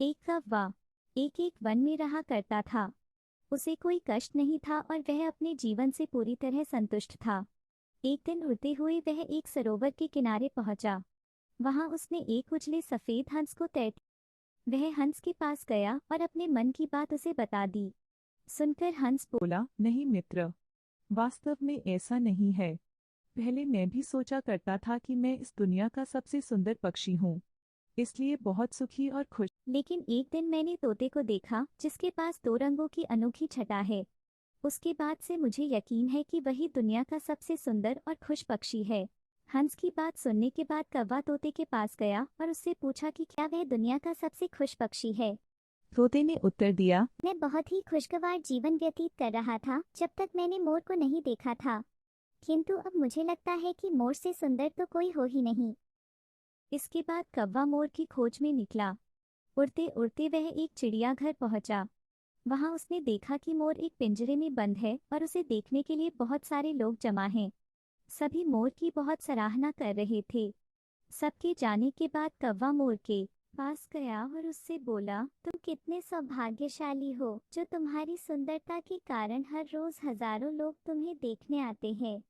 एक कौवा एक वन में रहा करता था। उसे कोई कष्ट नहीं था और वह अपने जीवन से पूरी तरह संतुष्ट था। एक दिन उड़ते हुए वह एक सरोवर के किनारे पहुंचा। वहां उसने एक उजले सफेद हंस को तैरते। वह हंस के पास गया और अपने मन की बात उसे बता दी। सुनकर हंस बोला, नहीं मित्र, वास्तव में ऐसा नहीं है। पहले मैं भी सोचा करता था कि मैं इस दुनिया का सबसे सुंदर पक्षी हूँ, इसलिए बहुत सुखी और खुश। लेकिन एक दिन मैंने तोते को देखा जिसके पास दो रंगों की अनोखी छटा है। उसके बाद से मुझे यकीन है कि वही दुनिया का सबसे सुंदर और खुश पक्षी है। हंस की बात सुनने के बाद कौवा तोते के पास गया और उससे पूछा कि क्या वह दुनिया का सबसे खुश पक्षी है। तोते ने उत्तर दिया, मैं बहुत ही खुशगवार जीवन व्यतीत कर रहा था जब तक मैंने मोर को नहीं देखा था, किंतु अब मुझे लगता है कि मोर से सुंदर तो कोई हो ही नहीं। इसके बाद कौवा मोर की खोज में निकला। उड़ते उड़ते वह एक चिड़ियाघर पहुंचा। वहां उसने देखा कि मोर एक पिंजरे में बंद है और उसे देखने के लिए बहुत सारे लोग जमा हैं। सभी मोर की बहुत सराहना कर रहे थे। सबके जाने के बाद कौवा मोर के पास गया और उससे बोला, तुम कितने सौभाग्यशाली हो जो तुम्हारी सुंदरता के कारण हर रोज हजारों लोग तुम्हें देखने आते हैं।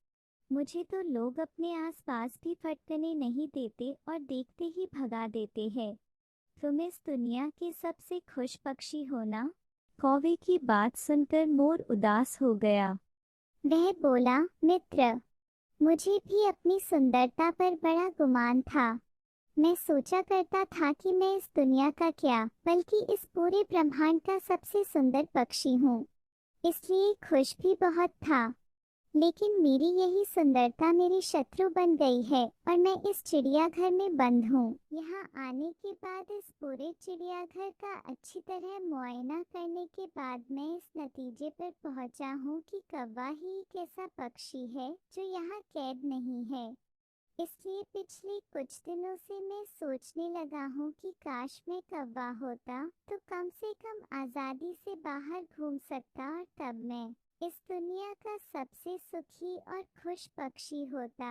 मुझे तो लोग अपने आसपास भी फटकने नहीं देते और देखते ही भगा देते हैं। तुम इस दुनिया के सबसे खुश पक्षी हो ना। कौवे की बात सुनकर मोर उदास हो गया। वह बोला, मित्र, मुझे भी अपनी सुंदरता पर बड़ा गुमान था। मैं सोचा करता था कि मैं इस दुनिया का क्या बल्कि इस पूरे ब्रह्मांड का सबसे सुंदर पक्षी हूँ, इसलिए खुश भी बहुत था। लेकिन मेरी यही सुंदरता मेरी शत्रु बन गई है और मैं इस चिड़ियाघर में बंद हूँ। यहाँ आने के बाद इस पूरे चिड़ियाघर का अच्छी तरह मुआयना करने के बाद मैं इस नतीजे पर पहुँचा हूँ कि कौवा ही एक ऐसा पक्षी है जो यहाँ कैद नहीं है। इसलिए पिछले कुछ दिनों से मैं सोचने लगा हूँ कि काश मैं कौवा होता तो कम से कम आज़ादी से बाहर घूम सकता और तब मैं इस दुनिया का सबसे सुखी और खुश पक्षी होता।